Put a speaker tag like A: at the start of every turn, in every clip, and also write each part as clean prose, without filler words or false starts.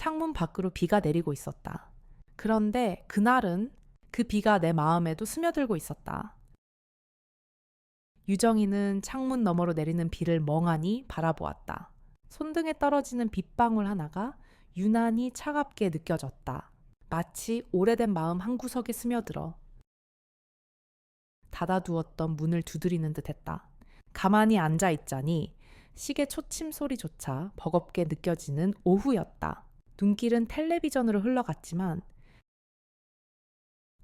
A: 창문 밖으로 비가 내리고 있었다. 그런데 그날은 그 비가 내 마음에도 스며들고 있었다. 유정이는 창문 너머로 내리는 비를 멍하니 바라보았다. 손등에 떨어지는 빗방울 하나가 유난히 차갑게 느껴졌다. 마치 오래된 마음 한구석에 스며들어 닫아두었던 문을 두드리는 듯했다. 가만히 앉아 있자니 시계 초침 소리조차 버겁게 느껴지는 오후였다. 눈길은 텔레비전으로 흘러갔지만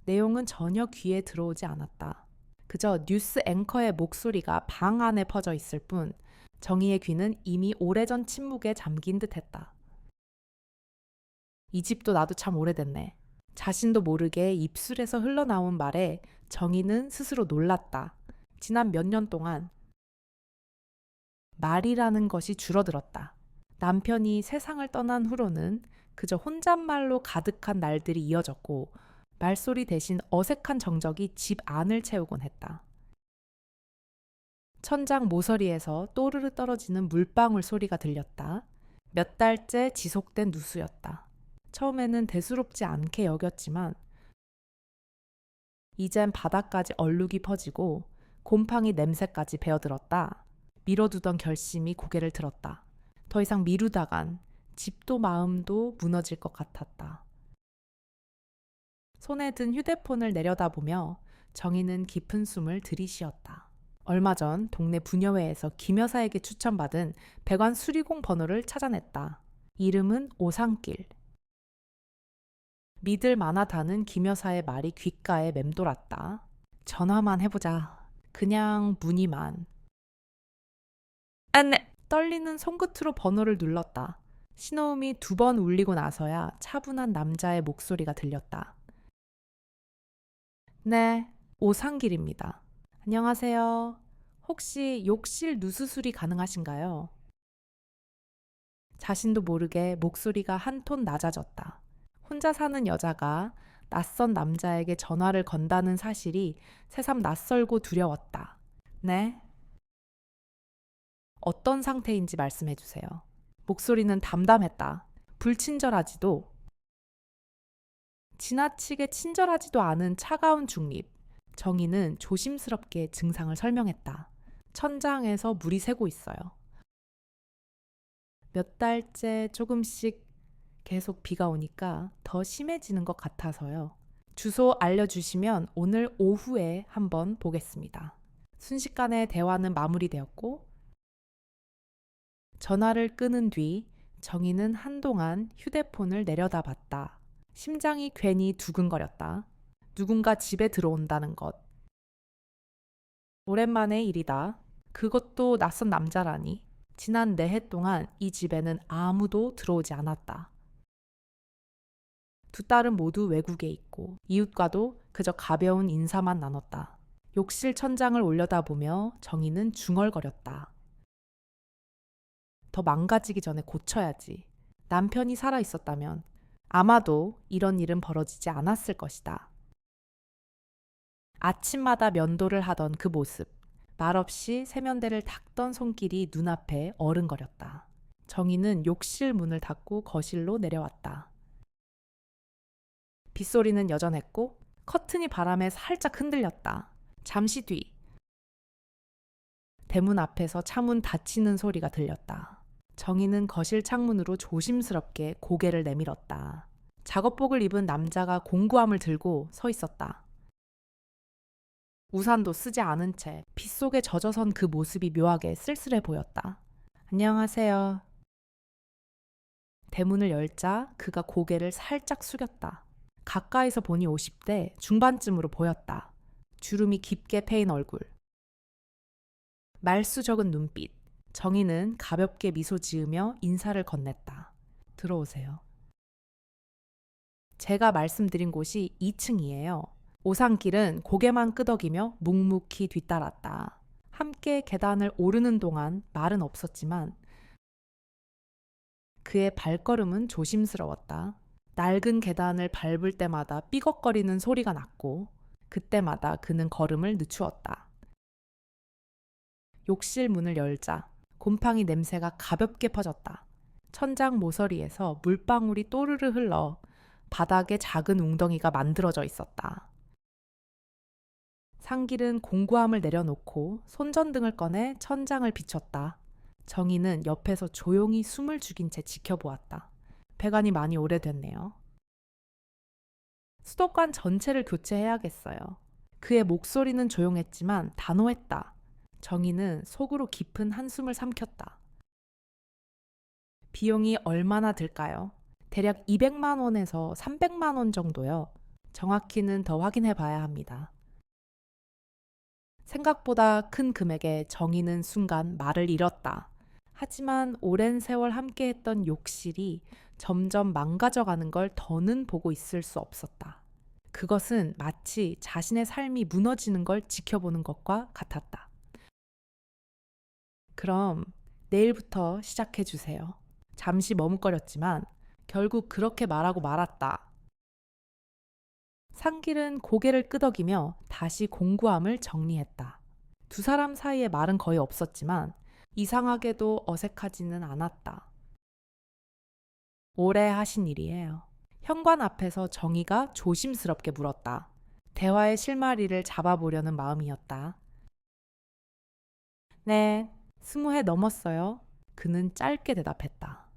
A: 내용은 전혀 귀에 들어오지 않았다. 그저 뉴스 앵커의 목소리가 방 안에 퍼져 있을 뿐 정희의 귀는 이미 오래전 침묵에 잠긴 듯했다. 이 집도 나도 참 오래됐네. 자신도 모르게 입술에서 흘러나온 말에 정희는 스스로 놀랐다. 지난 몇 년 동안 말이라는 것이 줄어들었다. 남편이 세상을 떠난 후로는 그저 혼잣말로 가득한 날들이 이어졌고 말소리 대신 어색한 정적이 집 안을 채우곤 했다. 천장 모서리에서 또르르 떨어지는 물방울 소리가 들렸다. 몇 달째 지속된 누수였다. 처음에는 대수롭지 않게 여겼지만 이젠 바닥까지 얼룩이 퍼지고 곰팡이 냄새까지 배어들었다. 미뤄두던 결심이 고개를 들었다. 더 이상 미루다간 집도 마음도 무너질 것 같았다. 손에 든 휴대폰을 내려다보며 정희는 깊은 숨을 들이쉬었다. 얼마 전 동네 부녀회에서 김 여사에게 추천받은 배관 수리공 번호를 찾아냈다. 이름은 오상길. 믿을 만하다는 김 여사의 말이 귓가에 맴돌았다. 전화만 해보자. 그냥 문의만. 네. 떨리는 손끝으로 번호를 눌렀다. 신호음이 2번 울리고 나서야 차분한 남자의 목소리가 들렸다. 네, 오상길입니다. 안녕하세요. 혹시 욕실 누수술이 가능하신가요? 자신도 모르게 목소리가 한 톤 낮아졌다. 혼자 사는 여자가 낯선 남자에게 전화를 건다는 사실이 새삼 낯설고 두려웠다. 네? 어떤 상태인지 말씀해 주세요. 목소리는 담담했다. 불친절하지도 지나치게 친절하지도 않은 차가운 중립. 정희는 조심스럽게 증상을 설명했다. 천장에서 물이 새고 있어요. 몇 달째 조금씩 계속 비가 오니까 더 심해지는 것 같아서요. 주소 알려주시면 오늘 오후에 한번 보겠습니다. 순식간에 대화는 마무리되었고 전화를 끊은 뒤 정희는 한동안 휴대폰을 내려다봤다. 심장이 괜히 두근거렸다. 누군가 집에 들어온다는 것. 오랜만의 일이다. 그것도 낯선 남자라니. 지난 4해 동안 이 집에는 아무도 들어오지 않았다. 2딸은 모두 외국에 있고 이웃과도 그저 가벼운 인사만 나눴다. 욕실 천장을 올려다보며 정희는 중얼거렸다. 더 망가지기 전에 고쳐야지. 남편이 살아있었다면 아마도 이런 일은 벌어지지 않았을 것이다. 아침마다 면도를 하던 그 모습, 말없이 세면대를 닦던 손길이 눈앞에 어른거렸다. 정희는 욕실 문을 닫고 거실로 내려왔다. 빗소리는 여전했고 커튼이 바람에 살짝 흔들렸다. 잠시 뒤 대문 앞에서 차문 닫히는 소리가 들렸다. 정희는 거실 창문으로 조심스럽게 고개를 내밀었다. 작업복을 입은 남자가 공구함을 들고 서 있었다. 우산도 쓰지 않은 채 빗속에 젖어선 그 모습이 묘하게 쓸쓸해 보였다. 안녕하세요. 대문을 열자 그가 고개를 살짝 숙였다. 가까이서 보니 50대 중반쯤으로 보였다. 주름이 깊게 패인 얼굴. 말수 적은 눈빛. 정희는 가볍게 미소 지으며 인사를 건넸다. 들어오세요. 제가 말씀드린 곳이 2층이에요. 오상길은 고개만 끄덕이며 묵묵히 뒤따랐다. 함께 계단을 오르는 동안 말은 없었지만 그의 발걸음은 조심스러웠다. 낡은 계단을 밟을 때마다 삐걱거리는 소리가 났고 그때마다 그는 걸음을 늦추었다. 욕실 문을 열자 곰팡이 냄새가 가볍게 퍼졌다. 천장 모서리에서 물방울이 또르르 흘러 바닥에 작은 웅덩이가 만들어져 있었다. 상길은 공구함을 내려놓고 손전등을 꺼내 천장을 비췄다. 정희는 옆에서 조용히 숨을 죽인 채 지켜보았다. 배관이 많이 오래됐네요. 수도관 전체를 교체해야겠어요. 그의 목소리는 조용했지만 단호했다. 정희는 속으로 깊은 한숨을 삼켰다. 비용이 얼마나 들까요? 대략 200만 원에서 300만 원 정도요. 정확히는 더 확인해 봐야 합니다. 생각보다 큰 금액에 정희는 순간 말을 잃었다. 하지만 오랜 세월 함께했던 욕실이 점점 망가져가는 걸 더는 보고 있을 수 없었다. 그것은 마치 자신의 삶이 무너지는 걸 지켜보는 것과 같았다. 그럼 내일부터 시작해 주세요. 잠시 머뭇거렸지만 결국 그렇게 말하고 말았다. 상길은 고개를 끄덕이며 다시 공구함을 정리했다. 두 사람 사이에 말은 거의 없었지만 이상하게도 어색하지는 않았다. 오래 하신 일이에요. 현관 앞에서 정희가 조심스럽게 물었다. 대화의 실마리를 잡아보려는 마음이었다. 네, 20해 넘었어요. 그는 짧게 대답했다.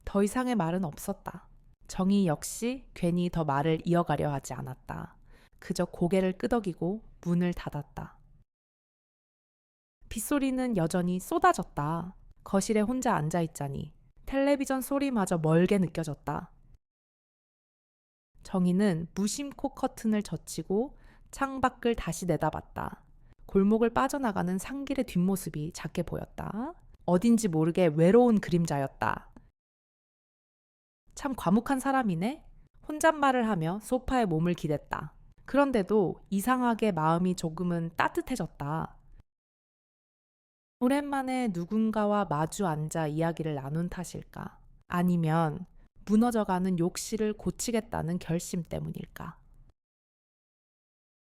A: 더 이상의 말은 없었다. 정희 역시 괜히 더 말을 이어가려 하지 않았다. 그저 고개를 끄덕이고 문을 닫았다. 빗소리는 여전히 쏟아졌다. 거실에 혼자 앉아있자니 텔레비전 소리마저 멀게 느껴졌다. 정희는 무심코 커튼을 젖히고 창밖을 다시 내다봤다. 골목을 빠져나가는 상길의 뒷모습이 작게 보였다. 어딘지 모르게 외로운 그림자였다. 참 과묵한 사람이네? 혼잣말을 하며 소파에 몸을 기댔다. 그런데도 이상하게 마음이 조금은 따뜻해졌다. 오랜만에 누군가와 마주 앉아 이야기를 나눈 탓일까? 아니면 무너져가는 욕실을 고치겠다는 결심 때문일까?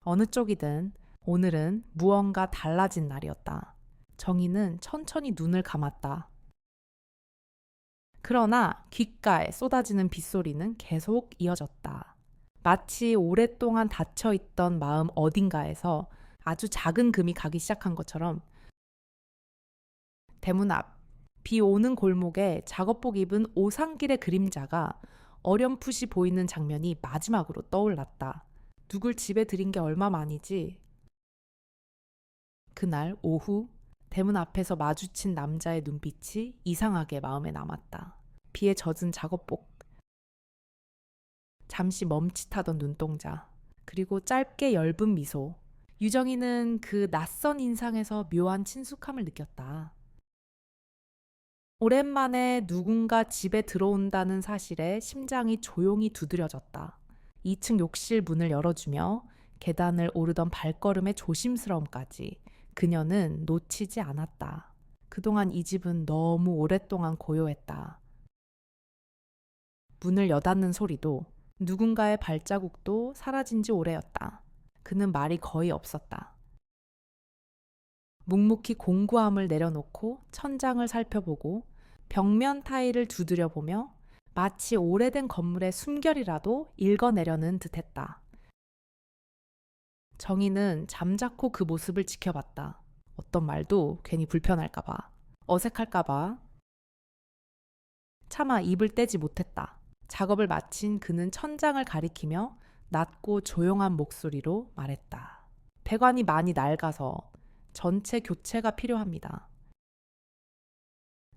A: 어느 쪽이든 오늘은 무언가 달라진 날이었다. 정희는 천천히 눈을 감았다. 그러나 귓가에 쏟아지는 빗소리는 계속 이어졌다. 마치 오랫동안 닫혀있던 마음 어딘가에서 아주 작은 금이 가기 시작한 것처럼 대문 앞, 비 오는 골목에 작업복 입은 오상길의 그림자가 어렴풋이 보이는 장면이 마지막으로 떠올랐다. 누굴 집에 들인 게 얼마만이지? 그날 오후 대문 앞에서 마주친 남자의 눈빛이 이상하게 마음에 남았다. 비에 젖은 작업복, 잠시 멈칫하던 눈동자, 그리고 짧게 엷은 미소. 유정이는 그 낯선 인상에서 묘한 친숙함을 느꼈다. 오랜만에 누군가 집에 들어온다는 사실에 심장이 조용히 두드려졌다. 2층 욕실 문을 열어주며 계단을 오르던 발걸음의 조심스러움까지 그녀는 놓치지 않았다. 그동안 이 집은 너무 오랫동안 고요했다. 문을 여닫는 소리도 누군가의 발자국도 사라진 지 오래였다. 그는 말이 거의 없었다. 묵묵히 공구함을 내려놓고 천장을 살펴보고 벽면 타일을 두드려보며 마치 오래된 건물의 숨결이라도 읽어내려는 듯했다. 정희는 잠자코 그 모습을 지켜봤다. 어떤 말도 괜히 불편할까봐, 어색할까봐. 차마 입을 떼지 못했다. 작업을 마친 그는 천장을 가리키며 낮고 조용한 목소리로 말했다. 배관이 많이 낡아서 전체 교체가 필요합니다.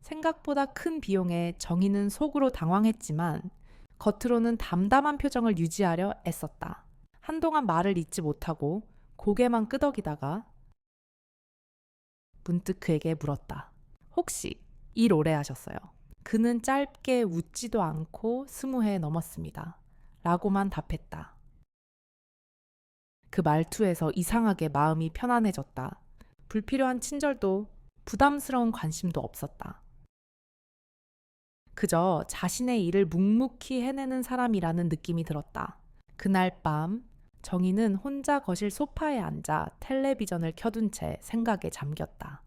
A: 생각보다 큰 비용에 정희는 속으로 당황했지만 겉으로는 담담한 표정을 유지하려 애썼다. 한동안 말을 잇지 못하고 고개만 끄덕이다가 문득 그에게 물었다. 혹시 일 오래 하셨어요? 그는 짧게 웃지도 않고 20해 넘었습니다. 라고만 답했다. 그 말투에서 이상하게 마음이 편안해졌다. 불필요한 친절도 부담스러운 관심도 없었다. 그저 자신의 일을 묵묵히 해내는 사람이라는 느낌이 들었다. 그날 밤 정희는 혼자 거실 소파에 앉아 텔레비전을 켜둔 채 생각에 잠겼다.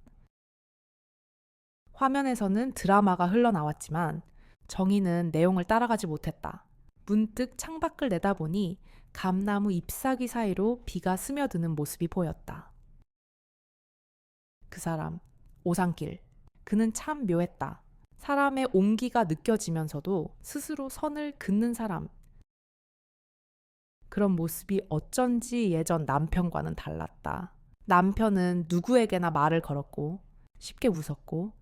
A: 화면에서는 드라마가 흘러나왔지만 정희는 내용을 따라가지 못했다. 문득 창밖을 내다보니 감나무 잎사귀 사이로 비가 스며드는 모습이 보였다. 그 사람, 오상길. 그는 참 묘했다. 사람의 온기가 느껴지면서도 스스로 선을 긋는 사람. 그런 모습이 어쩐지 예전 남편과는 달랐다. 남편은 누구에게나 말을 걸었고 쉽게 웃었고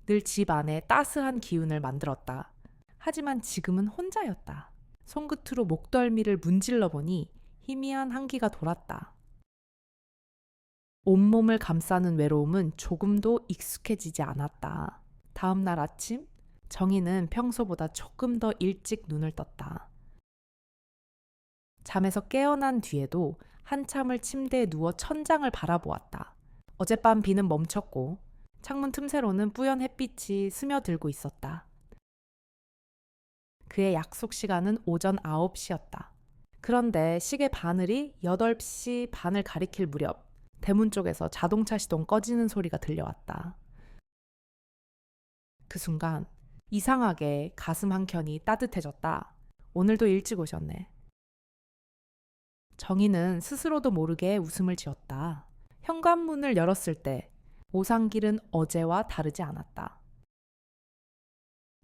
A: 늘 집 안에 따스한 기운을 만들었다. 하지만 지금은 혼자였다. 손끝으로 목덜미를 문질러 보니 희미한 한기가 돌았다. 온몸을 감싸는 외로움은 조금도 익숙해지지 않았다. 다음 날 아침, 정희는 평소보다 조금 더 일찍 눈을 떴다. 잠에서 깨어난 뒤에도 한참을 침대에 누워 천장을 바라보았다. 어젯밤 비는 멈췄고 창문 틈새로는 뿌연 햇빛이 스며들고 있었다. 그의 약속 시간은 오전 9시였다. 그런데 시계 바늘이 8시 반을 가리킬 무렵 대문 쪽에서 자동차 시동 꺼지는 소리가 들려왔다. 그 순간 이상하게 가슴 한켠이 따뜻해졌다. 오늘도 일찍 오셨네. 정희는 스스로도 모르게 웃음을 지었다. 현관문을 열었을 때 오상길은 어제와 다르지 않았다.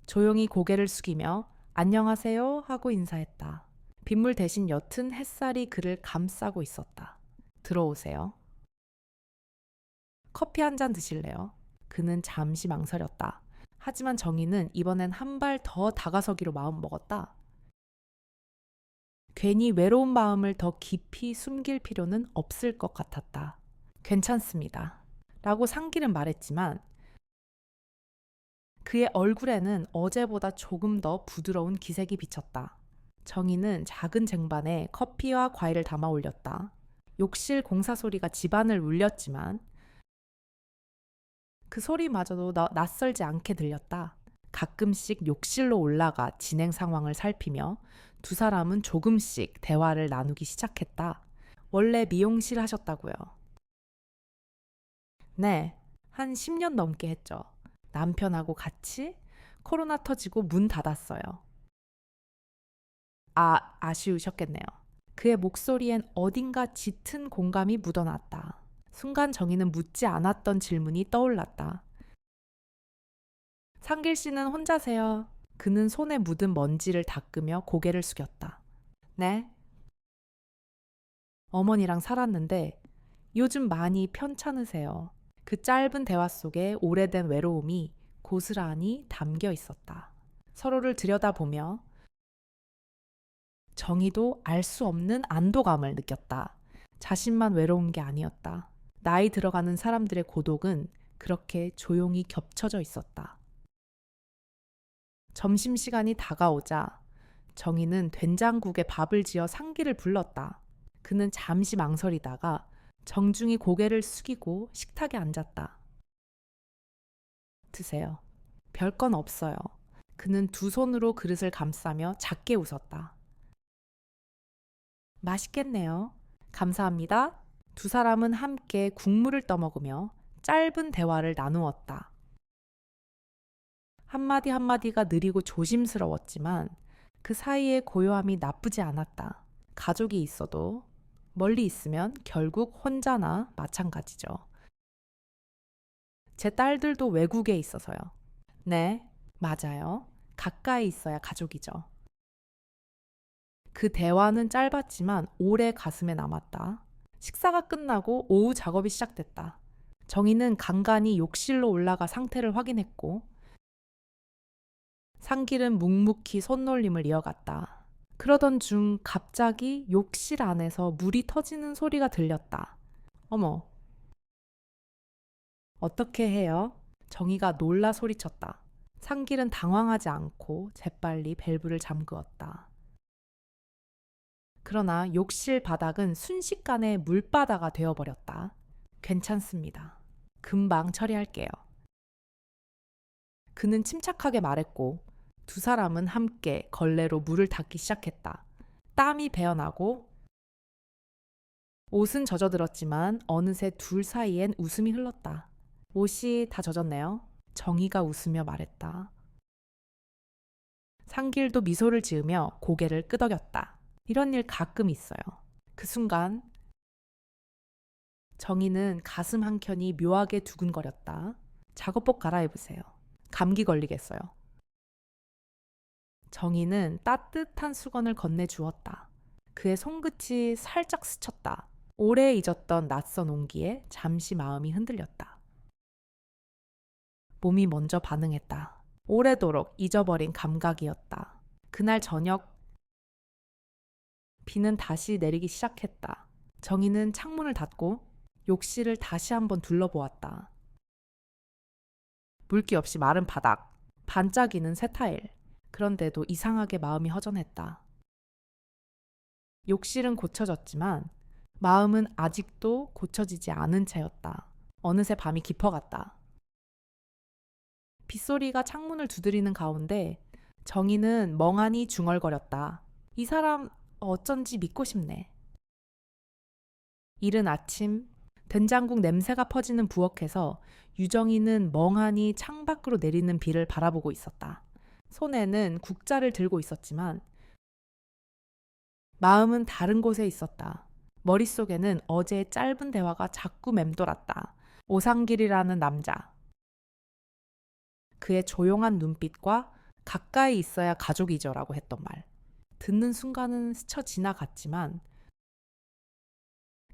A: 조용히 고개를 숙이며 안녕하세요 하고 인사했다. 빗물 대신 옅은 햇살이 그를 감싸고 있었다. 들어오세요. 커피 한 잔 드실래요? 그는 잠시 망설였다. 하지만 정희는 이번엔 한 발 더 다가서기로 마음먹었다. 괜히 외로운 마음을 더 깊이 숨길 필요는 없을 것 같았다. 괜찮습니다. 라고 상길은 말했지만 그의 얼굴에는 어제보다 조금 더 부드러운 기색이 비쳤다. 정희는 작은 쟁반에 커피와 과일을 담아 올렸다. 욕실 공사 소리가 집안을 울렸지만 그 소리마저도 낯설지 않게 들렸다. 가끔씩 욕실로 올라가 진행 상황을 살피며 두 사람은 조금씩 대화를 나누기 시작했다. 원래 미용실 하셨다고요? 네, 한 10년 넘게 했죠. 남편하고 같이 코로나 터지고 문 닫았어요. 아쉬우셨겠네요. 그의 목소리엔 어딘가 짙은 공감이 묻어났다. 순간 정희는 묻지 않았던 질문이 떠올랐다. 상길 씨는 혼자세요? 그는 손에 묻은 먼지를 닦으며 고개를 숙였다. 네? 어머니랑 살았는데 요즘 많이 편찮으세요. 그 짧은 대화 속에 오래된 외로움이 고스란히 담겨 있었다. 서로를 들여다보며 정희도 알 수 없는 안도감을 느꼈다. 자신만 외로운 게 아니었다. 나이 들어가는 사람들의 고독은 그렇게 조용히 겹쳐져 있었다. 점심시간이 다가오자 정희는 된장국에 밥을 지어 상기를 불렀다. 그는 잠시 망설이다가 정중히 고개를 숙이고 식탁에 앉았다. 드세요. 별건 없어요. 그는 두 손으로 그릇을 감싸며 작게 웃었다. 맛있겠네요. 감사합니다. 두 사람은 함께 국물을 떠먹으며 짧은 대화를 나누었다. 한마디 한마디가 느리고 조심스러웠지만 그 사이의 고요함이 나쁘지 않았다. 가족이 있어도 멀리 있으면 결국 혼자나 마찬가지죠. 제 딸들도 외국에 있어서요. 네, 맞아요. 가까이 있어야 가족이죠. 그 대화는 짧았지만 오래 가슴에 남았다. 식사가 끝나고 오후 작업이 시작됐다. 정희는 간간히 욕실로 올라가 상태를 확인했고 상길은 묵묵히 손놀림을 이어갔다. 그러던 중 갑자기 욕실 안에서 물이 터지는 소리가 들렸다. 어머, 어떻게 해요? 정희가 놀라 소리쳤다. 상길은 당황하지 않고 재빨리 밸브를 잠그었다. 그러나 욕실 바닥은 순식간에 물바다가 되어버렸다. 괜찮습니다. 금방 처리할게요. 그는 침착하게 말했고 두 사람은 함께 걸레로 물을 닦기 시작했다. 땀이 배어나고 옷은 젖어들었지만 어느새 둘 사이엔 웃음이 흘렀다. 옷이 다 젖었네요. 정희가 웃으며 말했다. 상길도 미소를 지으며 고개를 끄덕였다. 이런 일 가끔 있어요. 그 순간 정희는 가슴 한켠이 묘하게 두근거렸다. 작업복 갈아입으세요. 감기 걸리겠어요. 정희는 따뜻한 수건을 건네주었다. 그의 손끝이 살짝 스쳤다. 오래 잊었던 낯선 온기에 잠시 마음이 흔들렸다. 몸이 먼저 반응했다. 오래도록 잊어버린 감각이었다. 그날 저녁 비는 다시 내리기 시작했다. 정희는 창문을 닫고 욕실을 다시 한번 둘러보았다. 물기 없이 마른 바닥, 반짝이는 새 타일. 그런데도 이상하게 마음이 허전했다. 욕실은 고쳐졌지만 마음은 아직도 고쳐지지 않은 채였다. 어느새 밤이 깊어갔다. 빗소리가 창문을 두드리는 가운데 정희는 멍하니 중얼거렸다. 이 사람 어쩐지 믿고 싶네. 이른 아침 된장국 냄새가 퍼지는 부엌에서 유정이는 멍하니 창밖으로 내리는 비를 바라보고 있었다. 손에는 국자를 들고 있었지만 마음은 다른 곳에 있었다. 머릿속에는 어제의 짧은 대화가 자꾸 맴돌았다. 오상길이라는 남자. 그의 조용한 눈빛과 가까이 있어야 가족이죠라고 했던 말. 듣는 순간은 스쳐 지나갔지만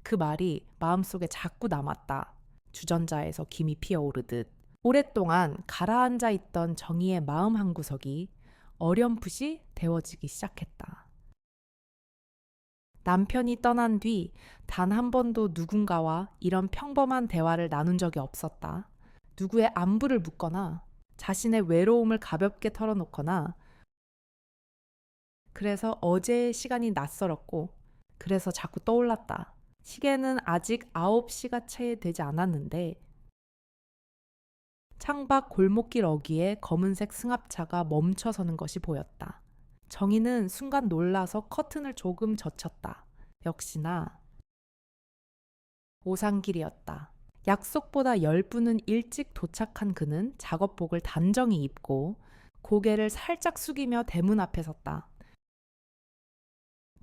A: 그 말이 마음속에 자꾸 남았다. 주전자에서 김이 피어오르듯. 오랫동안 가라앉아 있던 정희의 마음 한구석이 어렴풋이 데워지기 시작했다. 남편이 떠난 뒤 단 한 번도 누군가와 이런 평범한 대화를 나눈 적이 없었다. 누구의 안부를 묻거나 자신의 외로움을 가볍게 털어놓거나 그래서 어제의 시간이 낯설었고 그래서 자꾸 떠올랐다. 시계는 아직 9시가 채 되지 않았는데 창밖 골목길 어귀에 검은색 승합차가 멈춰서는 것이 보였다. 정희는 순간 놀라서 커튼을 조금 젖혔다. 역시나 오상길이었다. 약속보다 10분은 일찍 도착한 그는 작업복을 단정히 입고 고개를 살짝 숙이며 대문 앞에 섰다.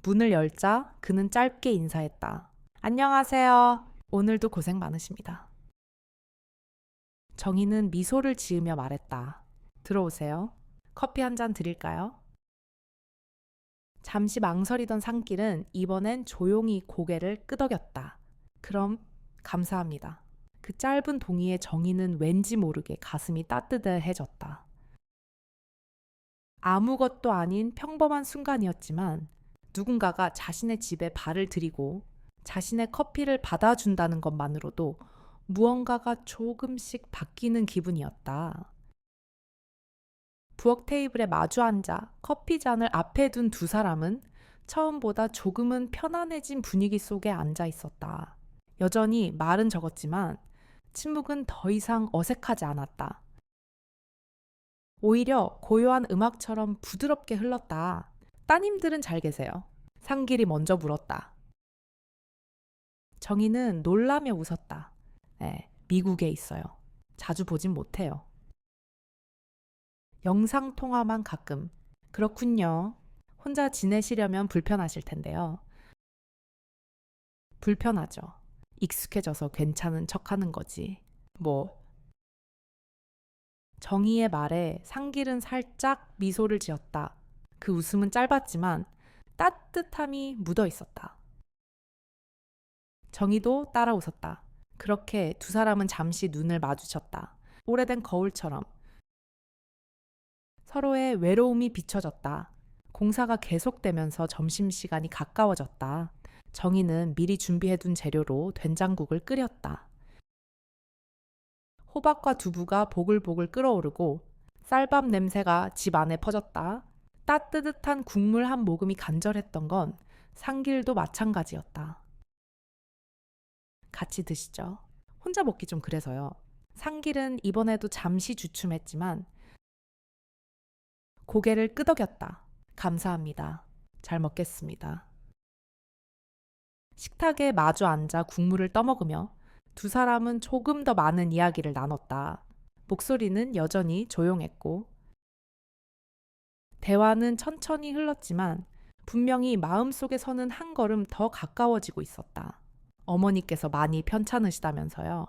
A: 문을 열자 그는 짧게 인사했다. 안녕하세요. 오늘도 고생 많으십니다. 정희는 미소를 지으며 말했다. 들어오세요. 커피 한 잔 드릴까요? 잠시 망설이던 상길은 이번엔 조용히 고개를 끄덕였다. 그럼 감사합니다. 그 짧은 동의에 정희는 왠지 모르게 가슴이 따뜻해졌다. 아무것도 아닌 평범한 순간이었지만 누군가가 자신의 집에 발을 들이고 자신의 커피를 받아준다는 것만으로도 무언가가 조금씩 바뀌는 기분이었다. 부엌 테이블에 마주 앉아 커피 잔을 앞에 둔 두 사람은 처음보다 조금은 편안해진 분위기 속에 앉아 있었다. 여전히 말은 적었지만 침묵은 더 이상 어색하지 않았다. 오히려 고요한 음악처럼 부드럽게 흘렀다. 따님들은 잘 계세요? 상길이 먼저 물었다. 정희는 놀라며 웃었다. 네, 미국에 있어요. 자주 보진 못해요. 영상통화만 가끔. 그렇군요. 혼자 지내시려면 불편하실 텐데요. 불편하죠. 익숙해져서 괜찮은 척하는 거지. 뭐. 정희의 말에 상길은 살짝 미소를 지었다. 그 웃음은 짧았지만 따뜻함이 묻어 있었다. 정희도 따라 웃었다. 그렇게 두 사람은 잠시 눈을 마주쳤다. 오래된 거울처럼. 서로의 외로움이 비춰졌다. 공사가 계속되면서 점심시간이 가까워졌다. 정희는 미리 준비해둔 재료로 된장국을 끓였다. 호박과 두부가 보글보글 끓어오르고 쌀밥 냄새가 집 안에 퍼졌다. 따뜻한 국물 한 모금이 간절했던 건 상길도 마찬가지였다. 같이 드시죠. 혼자 먹기 좀 그래서요. 상길은 이번에도 잠시 주춤했지만 고개를 끄덕였다. 감사합니다. 잘 먹겠습니다. 식탁에 마주 앉아 국물을 떠먹으며 두 사람은 조금 더 많은 이야기를 나눴다. 목소리는 여전히 조용했고, 대화는 천천히 흘렀지만 분명히 마음속에서는 한 걸음 더 가까워지고 있었다. 어머니께서 많이 편찮으시다면서요.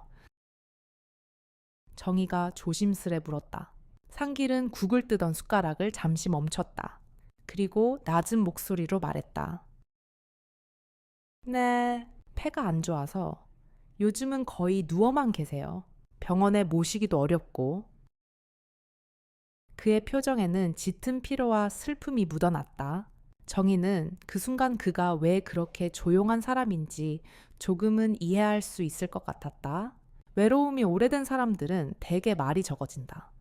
A: 정희가 조심스레 물었다. 상길은 국을 뜨던 숟가락을 잠시 멈췄다. 그리고 낮은 목소리로 말했다. 네, 폐가 안 좋아서 요즘은 거의 누워만 계세요. 병원에 모시기도 어렵고. 그의 표정에는 짙은 피로와 슬픔이 묻어났다. 정희는 그 순간 그가 왜 그렇게 조용한 사람인지 조금은 이해할 수 있을 것 같았다. 외로움이 오래된 사람들은 대개 말이 적어진다.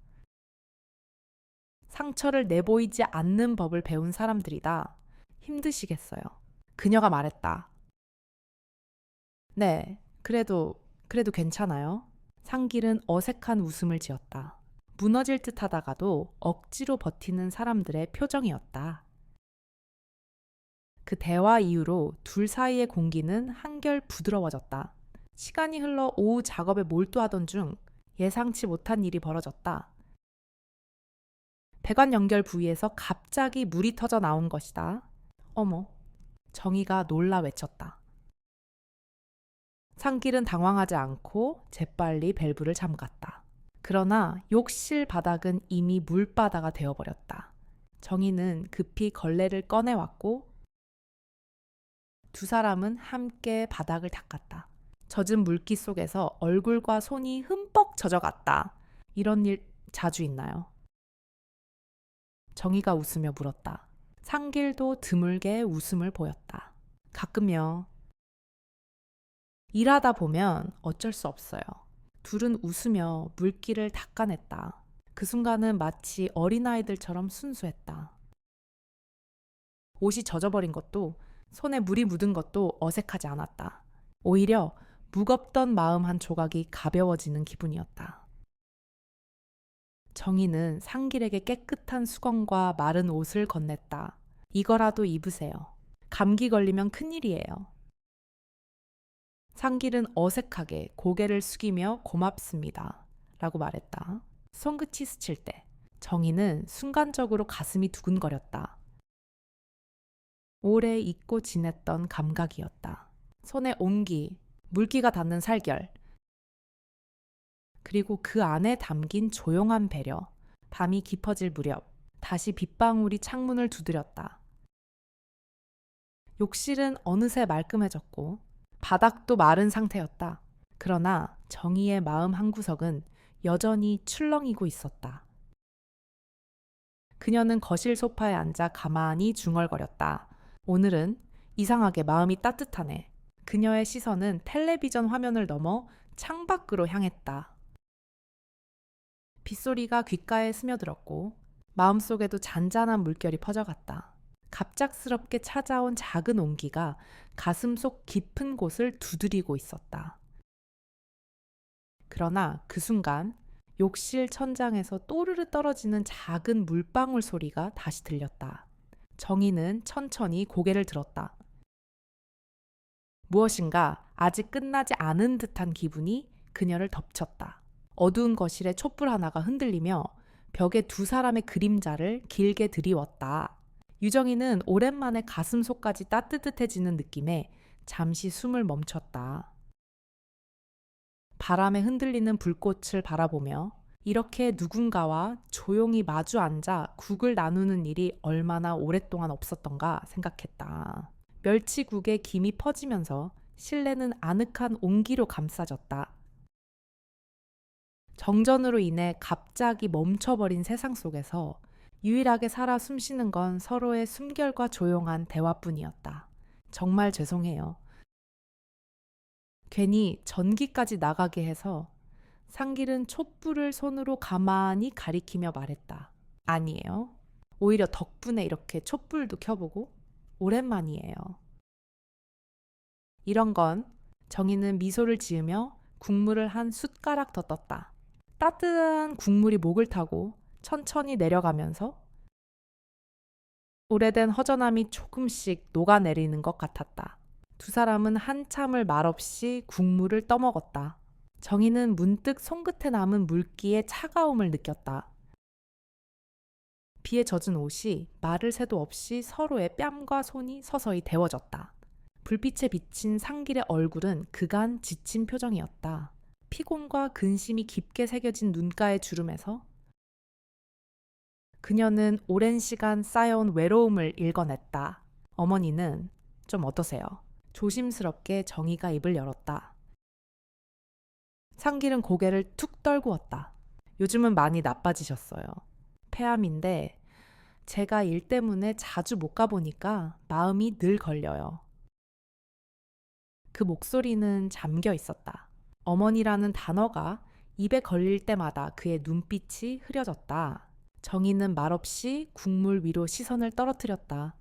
A: 상처를 내보이지 않는 법을 배운 사람들이다. 힘드시겠어요. 그녀가 말했다. 네, 그래도 괜찮아요. 상길은 어색한 웃음을 지었다. 무너질 듯 하다가도 억지로 버티는 사람들의 표정이었다. 그 대화 이후로 둘 사이의 공기는 한결 부드러워졌다. 시간이 흘러 오후 작업에 몰두하던 중 예상치 못한 일이 벌어졌다. 배관 연결 부위에서 갑자기 물이 터져 나온 것이다. 어머, 정희가 놀라 외쳤다. 상길은 당황하지 않고 재빨리 밸브를 잠갔다. 그러나 욕실 바닥은 이미 물바다가 되어버렸다. 정희는 급히 걸레를 꺼내왔고 두 사람은 함께 바닥을 닦았다. 젖은 물기 속에서 얼굴과 손이 흠뻑 젖어갔다. 이런 일 자주 있나요? 정희가 웃으며 물었다. 상길도 드물게 웃음을 보였다. 가끔요. 일하다 보면 어쩔 수 없어요. 둘은 웃으며 물기를 닦아냈다. 그 순간은 마치 어린아이들처럼 순수했다. 옷이 젖어버린 것도 손에 물이 묻은 것도 어색하지 않았다. 오히려 무겁던 마음 한 조각이 가벼워지는 기분이었다. 정희는 상길에게 깨끗한 수건과 마른 옷을 건넸다. 이거라도 입으세요. 감기 걸리면 큰일이에요. 상길은 어색하게 고개를 숙이며 고맙습니다. 라고 말했다. 손끝이 스칠 때 정희는 순간적으로 가슴이 두근거렸다. 오래 잊고 지냈던 감각이었다. 손에 온기, 물기가 닿는 살결, 그리고 그 안에 담긴 조용한 배려. 밤이 깊어질 무렵 다시 빗방울이 창문을 두드렸다. 욕실은 어느새 말끔해졌고 바닥도 마른 상태였다. 그러나 정희의 마음 한구석은 여전히 출렁이고 있었다. 그녀는 거실 소파에 앉아 가만히 중얼거렸다. 오늘은 이상하게 마음이 따뜻하네. 그녀의 시선은 텔레비전 화면을 넘어 창밖으로 향했다. 빗소리가 귓가에 스며들었고 마음속에도 잔잔한 물결이 퍼져갔다. 갑작스럽게 찾아온 작은 온기가 가슴속 깊은 곳을 두드리고 있었다. 그러나 그 순간 욕실 천장에서 또르르 떨어지는 작은 물방울 소리가 다시 들렸다. 정희는 천천히 고개를 들었다. 무엇인가 아직 끝나지 않은 듯한 기분이 그녀를 덮쳤다. 어두운 거실에 촛불 하나가 흔들리며 벽에 두 사람의 그림자를 길게 드리웠다. 유정이는 오랜만에 가슴속까지 따뜻해지는 느낌에 잠시 숨을 멈췄다. 바람에 흔들리는 불꽃을 바라보며 이렇게 누군가와 조용히 마주 앉아 국을 나누는 일이 얼마나 오랫동안 없었던가 생각했다. 멸치국의 김이 퍼지면서 실내는 아늑한 온기로 감싸졌다. 정전으로 인해 갑자기 멈춰버린 세상 속에서 유일하게 살아 숨쉬는 건 서로의 숨결과 조용한 대화뿐이었다. 정말 죄송해요. 괜히 전기까지 나가게 해서 상길은 촛불을 손으로 가만히 가리키며 말했다. 아니에요. 오히려 덕분에 이렇게 촛불도 켜보고 오랜만이에요. 이런 건 정희는 미소를 지으며 국물을 한 숟가락 더 떴다. 따뜻한 국물이 목을 타고 천천히 내려가면서 오래된 허전함이 조금씩 녹아내리는 것 같았다. 두 사람은 한참을 말없이 국물을 떠먹었다. 정희는 문득 손끝에 남은 물기의 차가움을 느꼈다. 비에 젖은 옷이 말을 새도 없이 서로의 뺨과 손이 서서히 데워졌다. 불빛에 비친 상길의 얼굴은 그간 지친 표정이었다. 피곤과 근심이 깊게 새겨진 눈가의 주름에서 그녀는 오랜 시간 쌓여온 외로움을 읽어냈다. 어머니는 좀 어떠세요? 조심스럽게 정희가 입을 열었다. 상길은 고개를 툭 떨구었다. 요즘은 많이 나빠지셨어요. 폐암인데 제가 일 때문에 자주 못 가보니까 마음이 늘 걸려요. 그 목소리는 잠겨 있었다. 어머니라는 단어가 입에 걸릴 때마다 그의 눈빛이 흐려졌다. 정희는 말없이 국물 위로 시선을 떨어뜨렸다.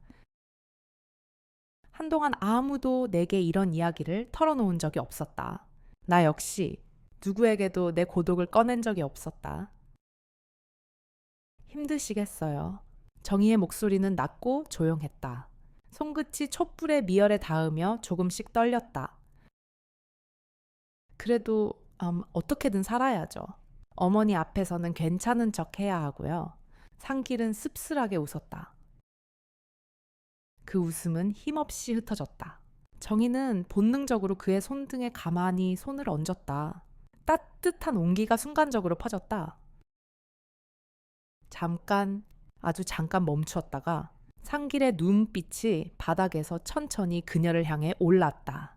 A: 한동안 아무도 내게 이런 이야기를 털어놓은 적이 없었다. 나 역시 누구에게도 내 고독을 꺼낸 적이 없었다. 힘드시겠어요. 정희의 목소리는 낮고 조용했다. 손끝이 촛불의 미열에 닿으며 조금씩 떨렸다. 그래도 어떻게든 살아야죠. 어머니 앞에서는 괜찮은 척 해야 하고요. 상길은 씁쓸하게 웃었다. 그 웃음은 힘없이 흩어졌다. 정희는 본능적으로 그의 손등에 가만히 손을 얹었다. 따뜻한 온기가 순간적으로 퍼졌다. 아주 잠깐 멈추었다가 상길의 눈빛이 바닥에서 천천히 그녀를 향해 올랐다.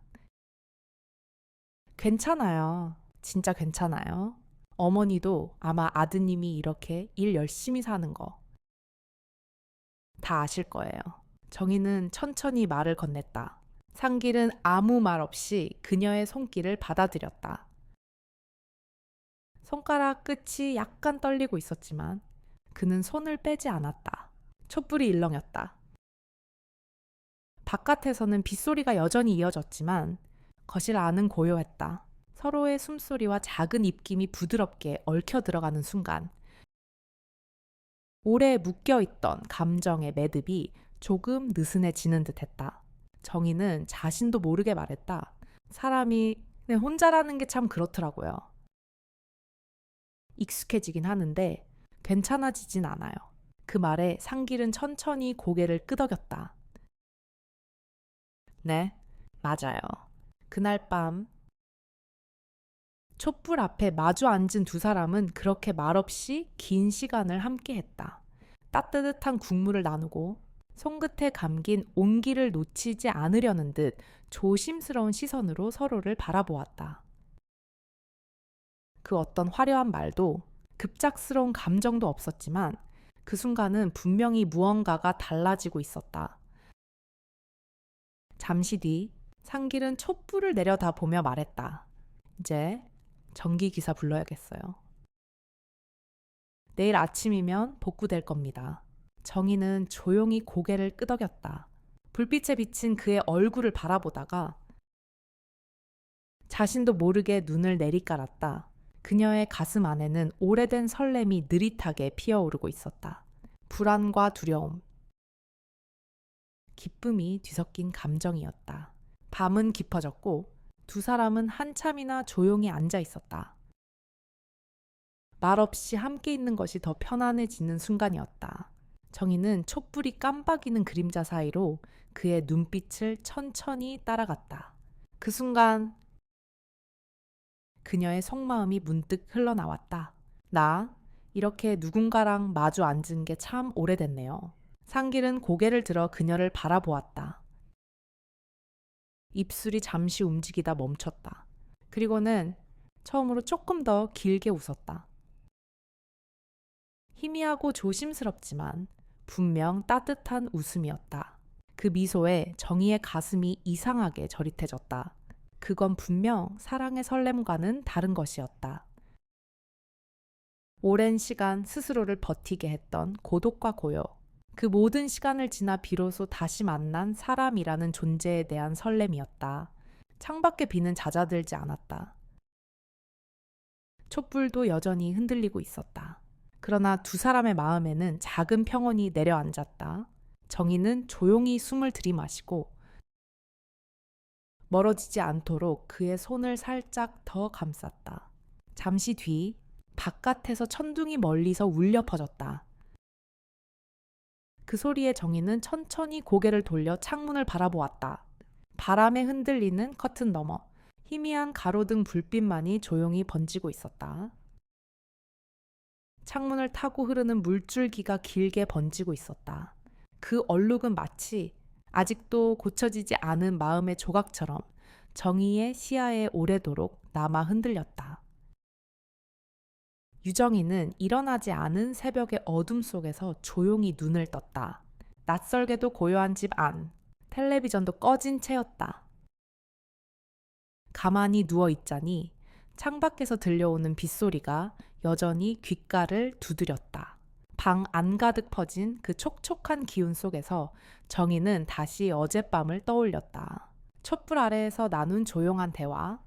A: 괜찮아요. 진짜 괜찮아요. 어머니도 아마 아드님이 이렇게 일 열심히 사는 거 다 아실 거예요. 정희는 천천히 말을 건넸다. 상길은 아무 말 없이 그녀의 손길을 받아들였다. 손가락 끝이 약간 떨리고 있었지만 그는 손을 빼지 않았다. 촛불이 일렁였다. 바깥에서는 빗소리가 여전히 이어졌지만 거실 안은 고요했다. 서로의 숨소리와 작은 입김이 부드럽게 얽혀 들어가는 순간 오래 묶여있던 감정의 매듭이 조금 느슨해지는 듯했다. 정희는 자신도 모르게 말했다. 사람이 혼자라는 게 참 그렇더라고요. 익숙해지긴 하는데 괜찮아지진 않아요. 그 말에 상길은 천천히 고개를 끄덕였다. 네, 맞아요. 그날 밤 촛불 앞에 마주 앉은 두 사람은 그렇게 말없이 긴 시간을 함께 했다. 따뜻한 국물을 나누고 손끝에 감긴 온기를 놓치지 않으려는 듯 조심스러운 시선으로 서로를 바라보았다. 그 어떤 화려한 말도 급작스러운 감정도 없었지만 그 순간은 분명히 무언가가 달라지고 있었다. 잠시 뒤 상길은 촛불을 내려다보며 말했다. 이제 전기기사 불러야겠어요. 내일 아침이면 복구될 겁니다. 정희는 조용히 고개를 끄덕였다. 불빛에 비친 그의 얼굴을 바라보다가 자신도 모르게 눈을 내리깔았다. 그녀의 가슴 안에는 오래된 설렘이 느릿하게 피어오르고 있었다. 불안과 두려움, 기쁨이 뒤섞인 감정이었다. 밤은 깊어졌고 두 사람은 한참이나 조용히 앉아 있었다. 말없이 함께 있는 것이 더 편안해지는 순간이었다. 정희는 촛불이 깜빡이는 그림자 사이로 그의 눈빛을 천천히 따라갔다. 그 순간 그녀의 속마음이 문득 흘러나왔다. 나 이렇게 누군가랑 마주 앉은 게 참 오래됐네요. 상길은 고개를 들어 그녀를 바라보았다. 입술이 잠시 움직이다 멈췄다. 그리고는 처음으로 조금 더 길게 웃었다. 희미하고 조심스럽지만 분명 따뜻한 웃음이었다. 그 미소에 정희의 가슴이 이상하게 저릿해졌다. 그건 분명 사랑의 설렘과는 다른 것이었다. 오랜 시간 스스로를 버티게 했던 고독과 고요. 그 모든 시간을 지나 비로소 다시 만난 사람이라는 존재에 대한 설렘이었다. 창밖의 비는 잦아들지 않았다. 촛불도 여전히 흔들리고 있었다. 그러나 두 사람의 마음에는 작은 평온이 내려앉았다. 정희는 조용히 숨을 들이마시고 멀어지지 않도록 그의 손을 살짝 더 감쌌다. 잠시 뒤 바깥에서 천둥이 멀리서 울려 퍼졌다. 그 소리에 정희는 천천히 고개를 돌려 창문을 바라보았다. 바람에 흔들리는 커튼 너머 희미한 가로등 불빛만이 조용히 번지고 있었다. 창문을 타고 흐르는 물줄기가 길게 번지고 있었다. 그 얼룩은 마치 아직도 고쳐지지 않은 마음의 조각처럼 정희의 시야에 오래도록 남아 흔들렸다. 유정이는 일어나지 않은 새벽의 어둠 속에서 조용히 눈을 떴다. 낯설게도 고요한 집 안, 텔레비전도 꺼진 채였다. 가만히 누워 있자니 창밖에서 들려오는 빗소리가 여전히 귓가를 두드렸다. 방 안가득 퍼진 그 촉촉한 기운 속에서 정희는 다시 어젯밤을 떠올렸다. 촛불 아래에서 나눈 조용한 대화,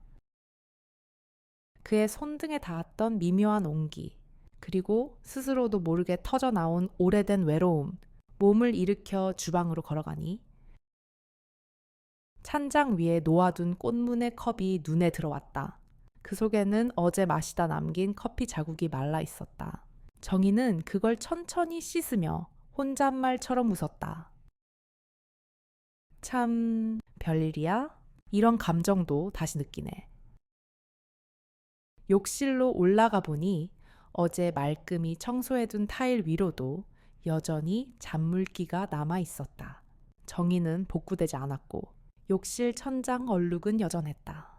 A: 그의 손등에 닿았던 미묘한 온기, 그리고 스스로도 모르게 터져 나온 오래된 외로움, 몸을 일으켜 주방으로 걸어가니 찬장 위에 놓아둔 꽃무늬 컵이 눈에 들어왔다. 그 속에는 어제 마시다 남긴 커피 자국이 말라 있었다. 정희는 그걸 천천히 씻으며 혼잣말처럼 웃었다. 참 별일이야? 이런 감정도 다시 느끼네. 욕실로 올라가 보니 어제 말끔히 청소해둔 타일 위로도 여전히 잔물기가 남아 있었다. 정희는 복구되지 않았고 욕실 천장 얼룩은 여전했다.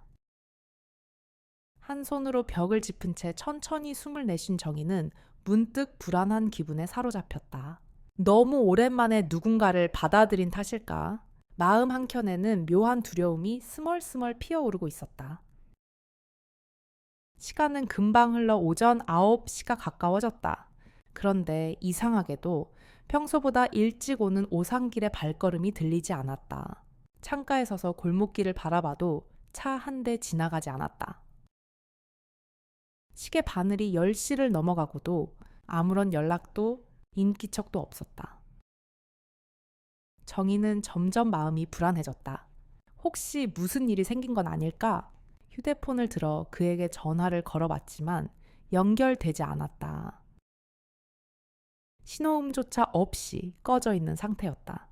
A: 한 손으로 벽을 짚은 채 천천히 숨을 내쉰 정희는 문득 불안한 기분에 사로잡혔다. 너무 오랜만에 누군가를 받아들인 탓일까? 마음 한켠에는 묘한 두려움이 스멀스멀 피어오르고 있었다. 시간은 금방 흘러 오전 9시가 가까워졌다. 그런데 이상하게도 평소보다 일찍 오는 오상길의 발걸음이 들리지 않았다. 창가에 서서 골목길을 바라봐도 차 한 대 지나가지 않았다. 시계 바늘이 10시를 넘어가고도 아무런 연락도 인기척도 없었다. 정희는 점점 마음이 불안해졌다. 혹시 무슨 일이 생긴 건 아닐까? 휴대폰을 들어 그에게 전화를 걸어봤지만 연결되지 않았다. 신호음조차 없이 꺼져 있는 상태였다.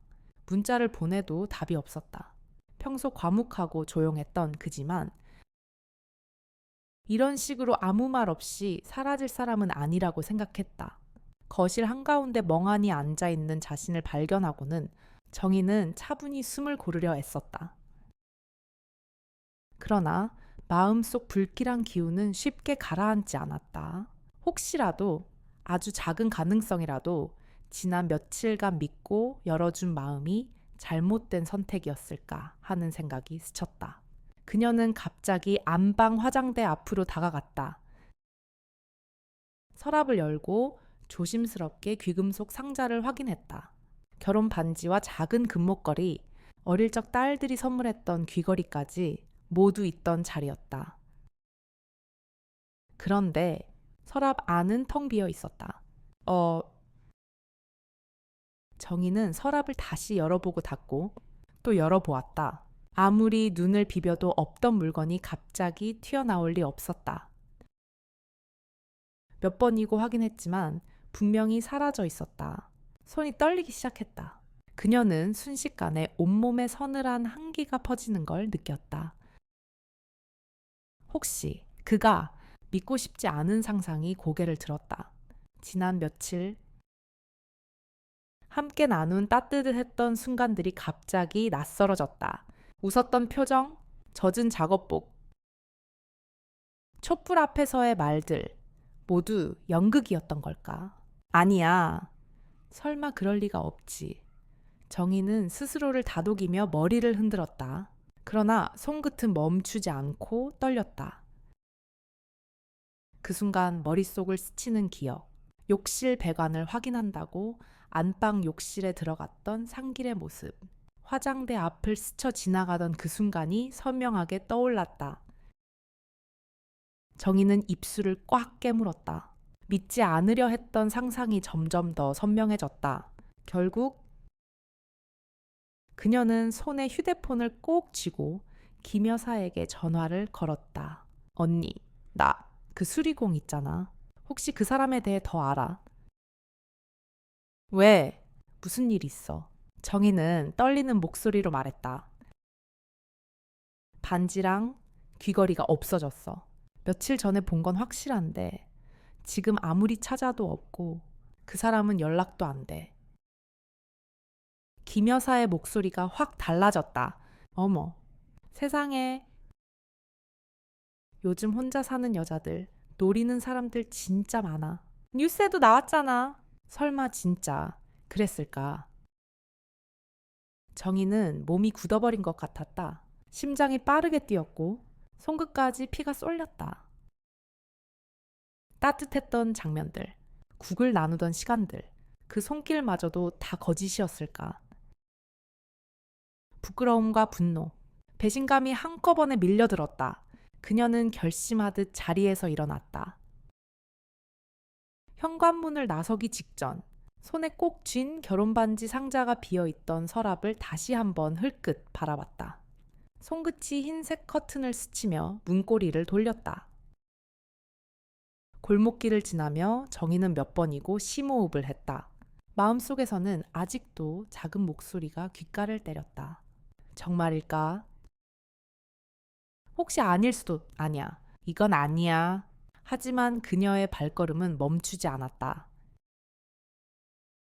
A: 문자를 보내도 답이 없었다. 평소 과묵하고 조용했던 그지만 이런 식으로 아무 말 없이 사라질 사람은 아니라고 생각했다. 거실 한가운데 멍하니 앉아있는 자신을 발견하고는 정희는 차분히 숨을 고르려 애썼다. 그러나 마음속 불길한 기운은 쉽게 가라앉지 않았다. 혹시라도 아주 작은 가능성이라도 지난 며칠간 믿고 열어준 마음이 잘못된 선택이었을까 하는 생각이 스쳤다. 그녀는 갑자기 안방 화장대 앞으로 다가갔다. 서랍을 열고 조심스럽게 귀금속 상자를 확인했다. 결혼 반지와 작은 금목걸이, 어릴 적 딸들이 선물했던 귀걸이까지 모두 있던 자리였다. 그런데 서랍 안은 텅 비어 있었다. 정희는 서랍을 다시 열어보고 닫고 또 열어보았다. 아무리 눈을 비벼도 없던 물건이 갑자기 튀어나올 리 없었다. 몇 번이고 확인했지만 분명히 사라져 있었다. 손이 떨리기 시작했다. 그녀는 순식간에 온몸에 서늘한 한기가 퍼지는 걸 느꼈다. 혹시 그가 믿고 싶지 않은 상상이 고개를 들었다. 지난 며칠 함께 나눈 따뜻했던 순간들이 갑자기 낯설어졌다. 웃었던 표정, 젖은 작업복, 촛불 앞에서의 말들 모두 연극이었던 걸까? 아니야. 설마 그럴 리가 없지. 정희는 스스로를 다독이며 머리를 흔들었다. 그러나 손끝은 멈추지 않고 떨렸다. 그 순간 머릿속을 스치는 기억. 욕실 배관을 확인한다고 안방 욕실에 들어갔던 상길의 모습. 화장대 앞을 스쳐 지나가던 그 순간이 선명하게 떠올랐다. 정희는 입술을 꽉 깨물었다. 믿지 않으려 했던 상상이 점점 더 선명해졌다. 결국 그녀는 손에 휴대폰을 꼭 쥐고 김 여사에게 전화를 걸었다. 언니, 나 그 수리공 있잖아. 혹시 그 사람에 대해 더 알아? 왜? 무슨 일 있어? 정희는 떨리는 목소리로 말했다. 반지랑 귀걸이가 없어졌어. 며칠 전에 본 건 확실한데 지금 아무리 찾아도 없고 그 사람은 연락도 안 돼. 김 여사의 목소리가 확 달라졌다. 어머, 세상에 요즘 혼자 사는 여자들, 노리는 사람들 진짜 많아. 뉴스에도 나왔잖아. 설마 진짜 그랬을까? 정희는 몸이 굳어버린 것 같았다. 심장이 빠르게 뛰었고 손끝까지 피가 쏠렸다. 따뜻했던 장면들, 국을 나누던 시간들, 그 손길마저도 다 거짓이었을까? 부끄러움과 분노, 배신감이 한꺼번에 밀려들었다. 그녀는 결심하듯 자리에서 일어났다. 현관문을 나서기 직전 손에 꼭 쥔 결혼반지 상자가 비어있던 서랍을 다시 한번 흘끗 바라봤다. 손끝이 흰색 커튼을 스치며 문고리를 돌렸다. 골목길을 지나며 정희는 몇 번이고 심호흡을 했다. 마음속에서는 아직도 작은 목소리가 귓가를 때렸다. 정말일까? 혹시 아닐 수도 아니야. 이건 아니야. 하지만 그녀의 발걸음은 멈추지 않았다.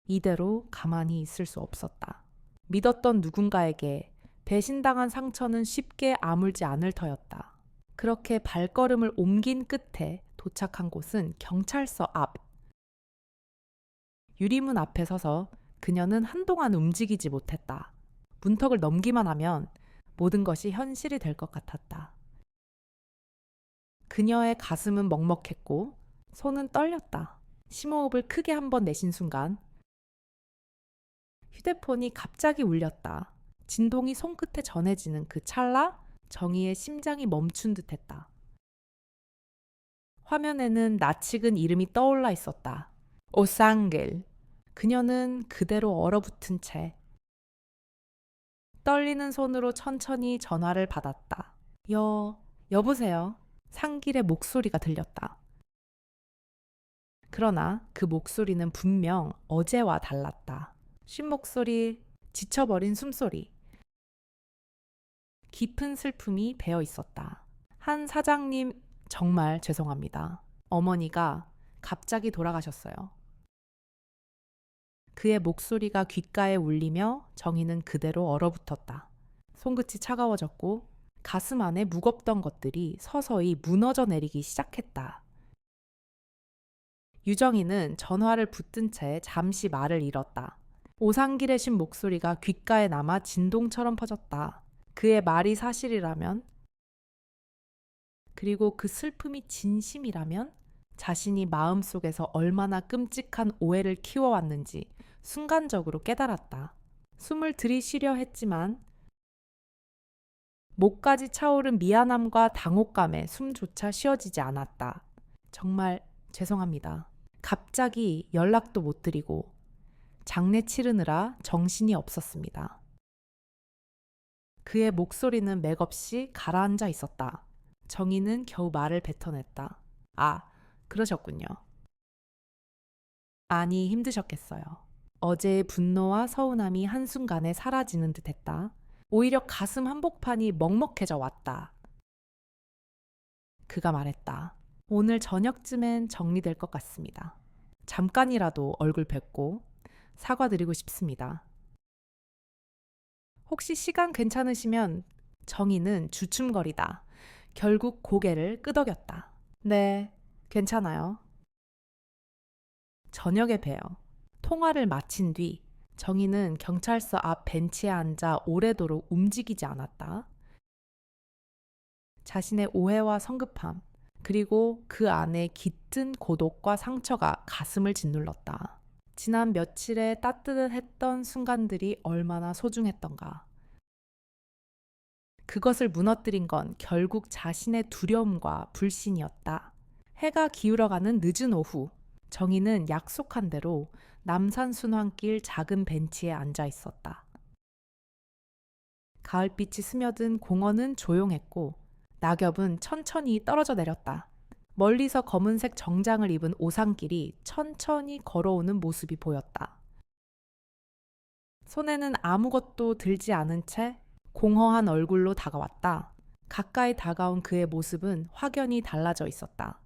A: 이대로 가만히 있을 수 없었다. 믿었던 누군가에게 배신당한 상처는 쉽게 아물지 않을 터였다. 그렇게 발걸음을 옮긴 끝에 도착한 곳은 경찰서 앞. 유리문 앞에 서서 그녀는 한동안 움직이지 못했다. 문턱을 넘기만 하면 모든 것이 현실이 될 것 같았다. 그녀의 가슴은 먹먹했고 손은 떨렸다. 심호흡을 크게 한번 내쉰 순간 휴대폰이 갑자기 울렸다. 진동이 손끝에 전해지는 그 찰나 정희의 심장이 멈춘 듯했다. 화면에는 낯익은 이름이 떠올라 있었다. 오상길. 그녀는 그대로 얼어붙은 채 떨리는 손으로 천천히 전화를 받았다. 여보세요? 상길의 목소리가 들렸다. 그러나 그 목소리는 분명 어제와 달랐다. 쉰 목소리, 지쳐버린 숨소리. 깊은 슬픔이 배어 있었다. 한 사장님, 정말 죄송합니다. 어머니가 갑자기 돌아가셨어요. 그의 목소리가 귓가에 울리며 정희는 그대로 얼어붙었다. 손끝이 차가워졌고 가슴 안에 무겁던 것들이 서서히 무너져 내리기 시작했다. 유정이는 전화를 붙든 채 잠시 말을 잃었다. 오상길의 신 목소리가 귓가에 남아 진동처럼 퍼졌다. 그의 말이 사실이라면, 그리고 그 슬픔이 진심이라면 자신이 마음속에서 얼마나 끔찍한 오해를 키워왔는지 순간적으로 깨달았다. 숨을 들이쉬려 했지만 목까지 차오른 미안함과 당혹감에 숨조차 쉬어지지 않았다. 정말 죄송합니다. 갑자기 연락도 못 드리고 장례 치르느라 정신이 없었습니다. 그의 목소리는 맥없이 가라앉아 있었다. 정희는 겨우 말을 뱉어냈다. 아, 그러셨군요. 많이 힘드셨겠어요. 어제의 분노와 서운함이 한순간에 사라지는 듯했다. 오히려 가슴 한복판이 먹먹해져 왔다. 그가 말했다. 오늘 저녁쯤엔 정리될 것 같습니다. 잠깐이라도 얼굴 뵙고 사과드리고 싶습니다. 혹시 시간 괜찮으시면 정희는 주춤거리다. 결국 고개를 끄덕였다. 네, 괜찮아요. 저녁에 봬요. 통화를 마친 뒤 정희는 경찰서 앞 벤치에 앉아 오래도록 움직이지 않았다. 자신의 오해와 성급함, 그리고 그 안에 깃든 고독과 상처가 가슴을 짓눌렀다. 지난 며칠의 따뜻했던 순간들이 얼마나 소중했던가. 그것을 무너뜨린 건 결국 자신의 두려움과 불신이었다. 해가 기울어가는 늦은 오후, 정희는 약속한 대로 남산 순환길 작은 벤치에 앉아 있었다. 가을빛이 스며든 공원은 조용했고 낙엽은 천천히 떨어져 내렸다. 멀리서 검은색 정장을 입은 오상길이 천천히 걸어오는 모습이 보였다. 손에는 아무것도 들지 않은 채 공허한 얼굴로 다가왔다. 가까이 다가온 그의 모습은 확연히 달라져 있었다.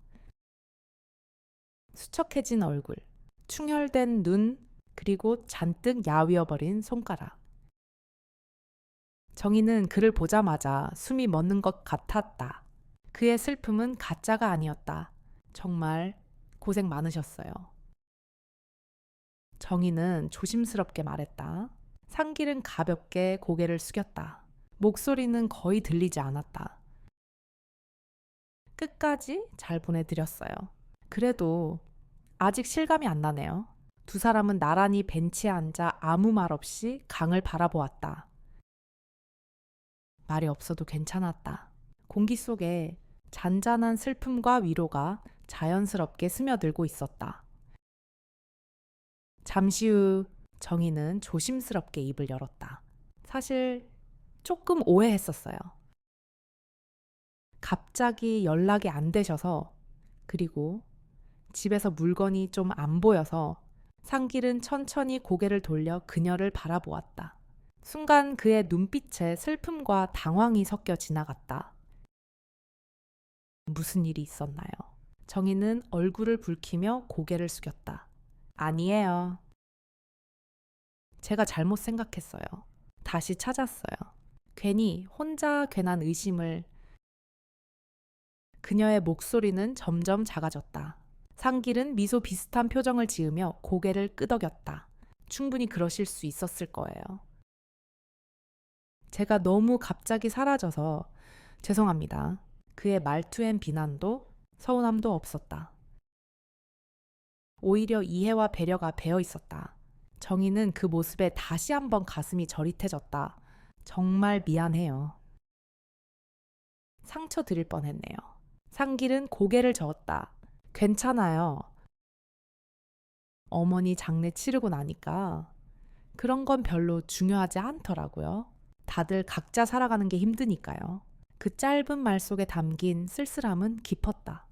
A: 수척해진 얼굴, 충혈된 눈, 그리고 잔뜩 야위어버린 손가락. 정희는 그를 보자마자 숨이 멎는 것 같았다. 그의 슬픔은 가짜가 아니었다. 정말 고생 많으셨어요. 정희는 조심스럽게 말했다. 상길은 가볍게 고개를 숙였다. 목소리는 거의 들리지 않았다. 끝까지 잘 보내드렸어요. 그래도 아직 실감이 안 나네요. 두 사람은 나란히 벤치에 앉아 아무 말 없이 강을 바라보았다. 말이 없어도 괜찮았다. 공기 속에 잔잔한 슬픔과 위로가 자연스럽게 스며들고 있었다. 잠시 후 정희는 조심스럽게 입을 열었다. 사실 조금 오해했었어요. 갑자기 연락이 안 되셔서, 그리고 집에서 물건이 좀 안 보여서 상길은 천천히 고개를 돌려 그녀를 바라보았다. 순간 그의 눈빛에 슬픔과 당황이 섞여 지나갔다. 무슨 일이 있었나요? 정희는 얼굴을 붉히며 고개를 숙였다. 아니에요. 제가 잘못 생각했어요. 다시 찾았어요. 괜히 혼자 괜한 의심을. 그녀의 목소리는 점점 작아졌다. 상길은 미소 비슷한 표정을 지으며 고개를 끄덕였다. 충분히 그러실 수 있었을 거예요. 제가 너무 갑자기 사라져서 죄송합니다. 그의 말투엔 비난도 서운함도 없었다. 오히려 이해와 배려가 배어 있었다. 정희는 그 모습에 다시 한번 가슴이 저릿해졌다. 정말 미안해요. 상처 드릴 뻔했네요. 상길은 고개를 저었다. 괜찮아요. 어머니 장례 치르고 나니까 그런 건 별로 중요하지 않더라고요. 다들 각자 살아가는 게 힘드니까요. 그 짧은 말 속에 담긴 쓸쓸함은 깊었다.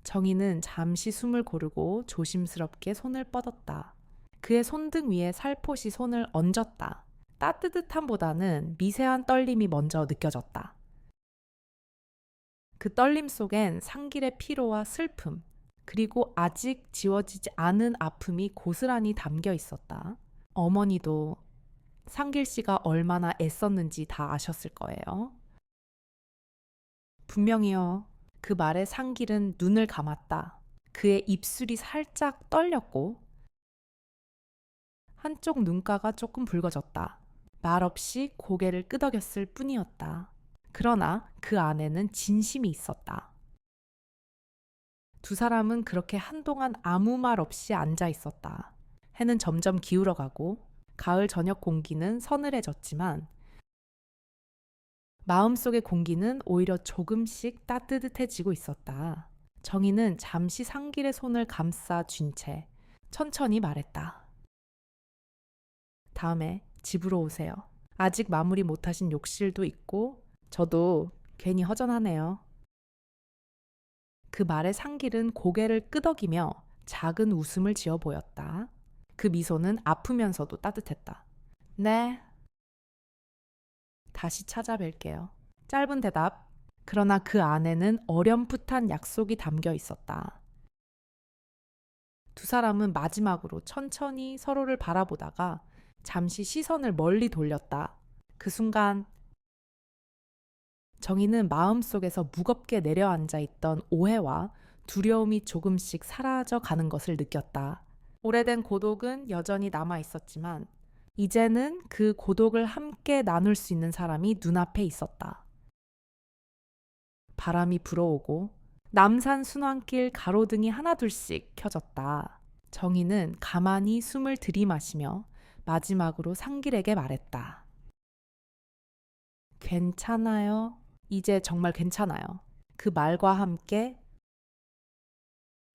A: 정희는 잠시 숨을 고르고 조심스럽게 손을 뻗었다. 그의 손등 위에 살포시 손을 얹었다. 따뜻함보다는 미세한 떨림이 먼저 느껴졌다. 그 떨림 속엔 상길의 피로와 슬픔, 그리고 아직 지워지지 않은 아픔이 고스란히 담겨 있었다. 어머니도 상길 씨가 얼마나 애썼는지 다 아셨을 거예요. 분명히요. 그 말에 상길은 눈을 감았다. 그의 입술이 살짝 떨렸고 한쪽 눈가가 조금 붉어졌다. 말없이 고개를 끄덕였을 뿐이었다. 그러나 그 안에는 진심이 있었다. 두 사람은 그렇게 한동안 아무 말 없이 앉아 있었다. 해는 점점 기울어가고 가을 저녁 공기는 서늘해졌지만 마음속의 공기는 오히려 조금씩 따뜻해지고 있었다. 정희는 잠시 상길의 손을 감싸 쥔 채 천천히 말했다. 다음에 집으로 오세요. 아직 마무리 못하신 욕실도 있고 저도 괜히 허전하네요. 그 말에 상길은 고개를 끄덕이며 작은 웃음을 지어 보였다. 그 미소는 아프면서도 따뜻했다. 네. 다시 찾아뵐게요. 짧은 대답. 그러나 그 안에는 어렴풋한 약속이 담겨 있었다. 두 사람은 마지막으로 천천히 서로를 바라보다가 잠시 시선을 멀리 돌렸다. 그 순간 정희는 마음속에서 무겁게 내려앉아 있던 오해와 두려움이 조금씩 사라져 가는 것을 느꼈다. 오래된 고독은 여전히 남아 있었지만 이제는 그 고독을 함께 나눌 수 있는 사람이 눈앞에 있었다. 바람이 불어오고 남산 순환길 가로등이 하나둘씩 켜졌다. 정희는 가만히 숨을 들이마시며 마지막으로 상길에게 말했다. 괜찮아요. 이제 정말 괜찮아요. 그 말과 함께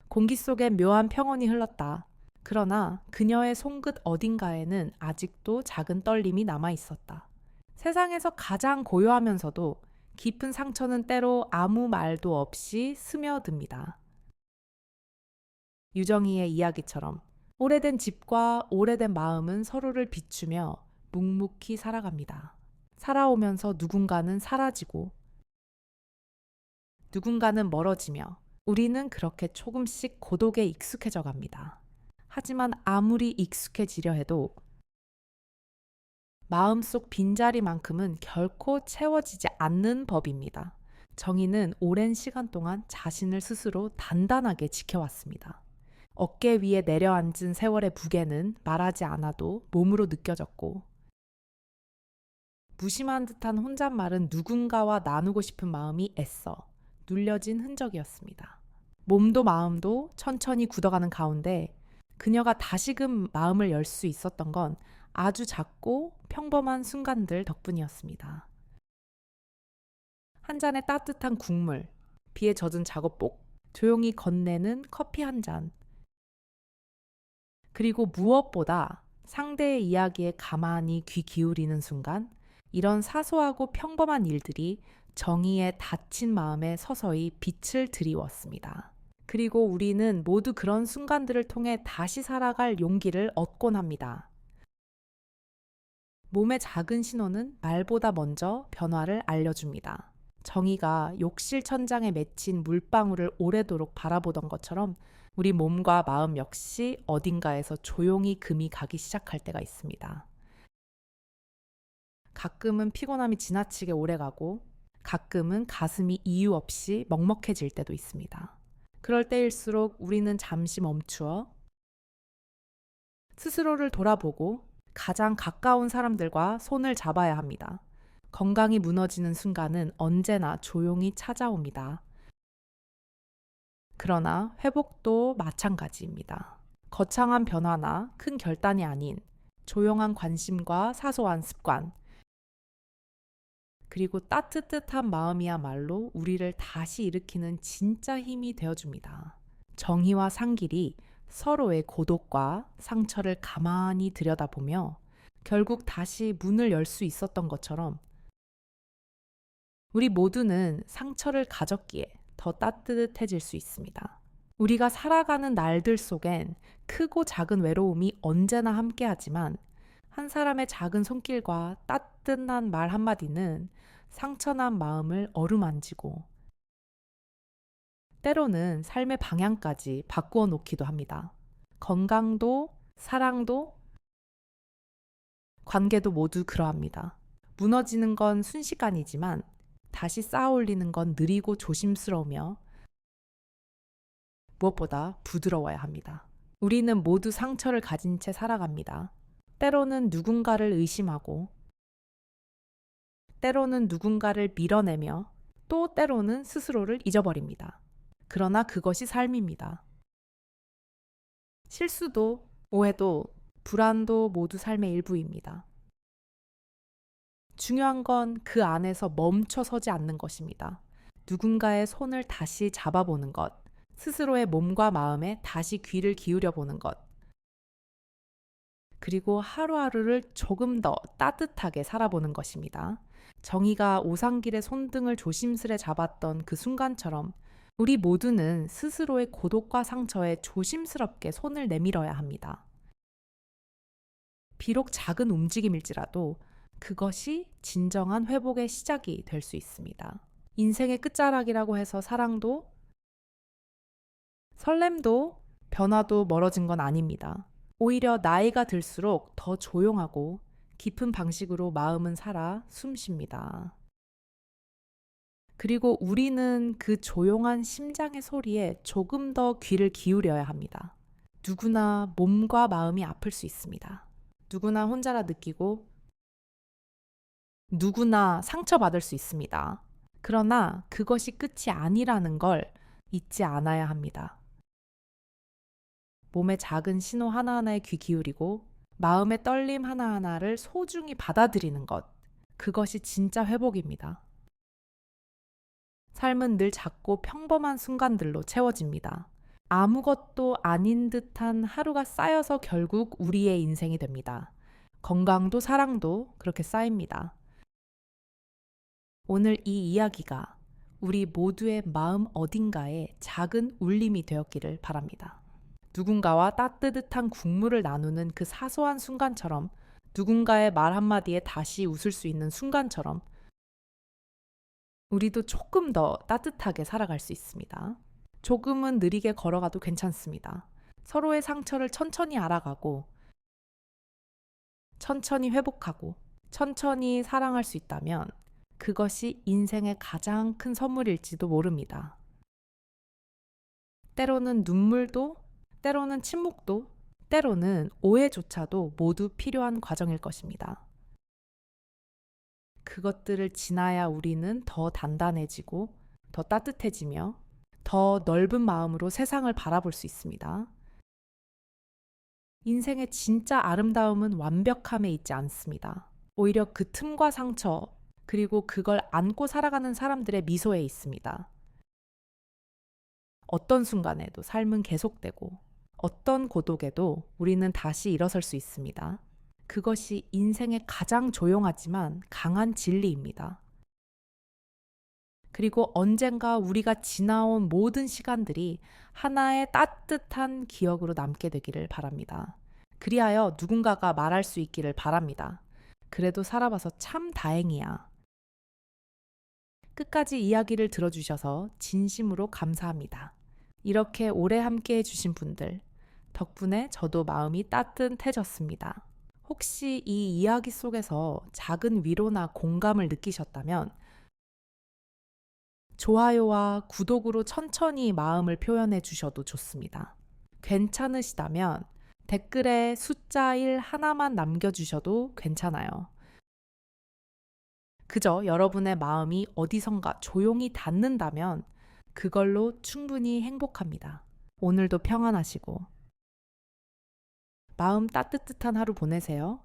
A: 공기 속에 묘한 평온이 흘렀다. 그러나 그녀의 손끝 어딘가에는 아직도 작은 떨림이 남아 있었다. 세상에서 가장 고요하면서도 깊은 상처는 때로 아무 말도 없이 스며듭니다. 유정이의 이야기처럼 오래된 집과 오래된 마음은 서로를 비추며 묵묵히 살아갑니다. 살아오면서 누군가는 사라지고 누군가는 멀어지며 우리는 그렇게 조금씩 고독에 익숙해져 갑니다. 하지만 아무리 익숙해지려 해도 마음속 빈자리만큼은 결코 채워지지 않는 법입니다. 정희는 오랜 시간 동안 자신을 스스로 단단하게 지켜왔습니다. 어깨 위에 내려앉은 세월의 무게는 말하지 않아도 몸으로 느껴졌고 무심한 듯한 혼잣말은 누군가와 나누고 싶은 마음이 애써 눌려진 흔적이었습니다. 몸도 마음도 천천히 굳어가는 가운데 그녀가 다시금 마음을 열 수 있었던 건 아주 작고 평범한 순간들 덕분이었습니다. 한 잔의 따뜻한 국물, 비에 젖은 작업복, 조용히 건네는 커피 한 잔, 그리고 무엇보다 상대의 이야기에 가만히 귀 기울이는 순간, 이런 사소하고 평범한 일들이 정희의 다친 마음에 서서히 빛을 드리웠습니다. 그리고 우리는 모두 그런 순간들을 통해 다시 살아갈 용기를 얻곤 합니다. 몸의 작은 신호는 말보다 먼저 변화를 알려줍니다. 정희가 욕실 천장에 맺힌 물방울을 오래도록 바라보던 것처럼 우리 몸과 마음 역시 어딘가에서 조용히 금이 가기 시작할 때가 있습니다. 가끔은 피곤함이 지나치게 오래가고 가끔은 가슴이 이유 없이 먹먹해질 때도 있습니다. 그럴 때일수록 우리는 잠시 멈추어 스스로를 돌아보고 가장 가까운 사람들과 손을 잡아야 합니다. 건강이 무너지는 순간은 언제나 조용히 찾아옵니다. 그러나 회복도 마찬가지입니다. 거창한 변화나 큰 결단이 아닌 조용한 관심과 사소한 습관, 그리고 따뜻한 마음이야말로 우리를 다시 일으키는 진짜 힘이 되어줍니다. 정희와 상길이 서로의 고독과 상처를 가만히 들여다보며 결국 다시 문을 열 수 있었던 것처럼 우리 모두는 상처를 가졌기에 더 따뜻해질 수 있습니다. 우리가 살아가는 날들 속엔 크고 작은 외로움이 언제나 함께하지만 한 사람의 작은 손길과 따뜻한 말 한마디는 상처난 마음을 어루만지고 때로는 삶의 방향까지 바꾸어 놓기도 합니다. 건강도 사랑도 관계도 모두 그러합니다. 무너지는 건 순식간이지만 다시 쌓아올리는 건 느리고 조심스러우며 무엇보다 부드러워야 합니다. 우리는 모두 상처를 가진 채 살아갑니다. 때로는 누군가를 의심하고 때로는 누군가를 밀어내며 또 때로는 스스로를 잊어버립니다. 그러나 그것이 삶입니다. 실수도 오해도 불안도 모두 삶의 일부입니다. 중요한 건 그 안에서 멈춰 서지 않는 것입니다. 누군가의 손을 다시 잡아보는 것, 스스로의 몸과 마음에 다시 귀를 기울여 보는 것, 그리고 하루하루를 조금 더 따뜻하게 살아보는 것입니다. 정희가 오상길의 손등을 조심스레 잡았던 그 순간처럼 우리 모두는 스스로의 고독과 상처에 조심스럽게 손을 내밀어야 합니다. 비록 작은 움직임일지라도 그것이 진정한 회복의 시작이 될 수 있습니다. 인생의 끝자락이라고 해서 사랑도 설렘도 변화도 멀어진 건 아닙니다. 오히려 나이가 들수록 더 조용하고 깊은 방식으로 마음은 살아 숨쉽니다. 그리고 우리는 그 조용한 심장의 소리에 조금 더 귀를 기울여야 합니다. 누구나 몸과 마음이 아플 수 있습니다. 누구나 혼자라 느끼고 누구나 상처받을 수 있습니다. 그러나 그것이 끝이 아니라는 걸 잊지 않아야 합니다. 몸의 작은 신호 하나하나에 귀 기울이고 마음의 떨림 하나하나를 소중히 받아들이는 것, 그것이 진짜 회복입니다. 삶은 늘 작고 평범한 순간들로 채워집니다. 아무것도 아닌 듯한 하루가 쌓여서 결국 우리의 인생이 됩니다. 건강도 사랑도 그렇게 쌓입니다. 오늘 이 이야기가 우리 모두의 마음 어딘가에 작은 울림이 되었기를 바랍니다. 누군가와 따뜻한 국물을 나누는 그 사소한 순간처럼, 누군가의 말 한마디에 다시 웃을 수 있는 순간처럼 우리도 조금 더 따뜻하게 살아갈 수 있습니다. 조금은 느리게 걸어가도 괜찮습니다. 서로의 상처를 천천히 알아가고 천천히 회복하고 천천히 사랑할 수 있다면 그것이 인생의 가장 큰 선물일지도 모릅니다. 때로는 눈물도, 때로는 침묵도, 때로는 오해조차도 모두 필요한 과정일 것입니다. 그것들을 지나야 우리는 더 단단해지고 더 따뜻해지며 더 넓은 마음으로 세상을 바라볼 수 있습니다. 인생의 진짜 아름다움은 완벽함에 있지 않습니다. 오히려 그 틈과 상처, 그리고 그걸 안고 살아가는 사람들의 미소에 있습니다. 어떤 순간에도 삶은 계속되고 어떤 고독에도 우리는 다시 일어설 수 있습니다. 그것이 인생의 가장 조용하지만 강한 진리입니다. 그리고 언젠가 우리가 지나온 모든 시간들이 하나의 따뜻한 기억으로 남게 되기를 바랍니다. 그리하여 누군가가 말할 수 있기를 바랍니다. 그래도 살아봐서 참 다행이야. 끝까지 이야기를 들어주셔서 진심으로 감사합니다. 이렇게 오래 함께 해주신 분들 덕분에 저도 마음이 따뜻해졌습니다. 혹시 이 이야기 속에서 작은 위로나 공감을 느끼셨다면 좋아요와 구독으로 천천히 마음을 표현해 주셔도 좋습니다. 괜찮으시다면 댓글에 숫자 1 하나만 남겨주셔도 괜찮아요. 그저 여러분의 마음이 어디선가 조용히 닿는다면 그걸로 충분히 행복합니다. 오늘도 평안하시고 마음 따뜻한 하루 보내세요.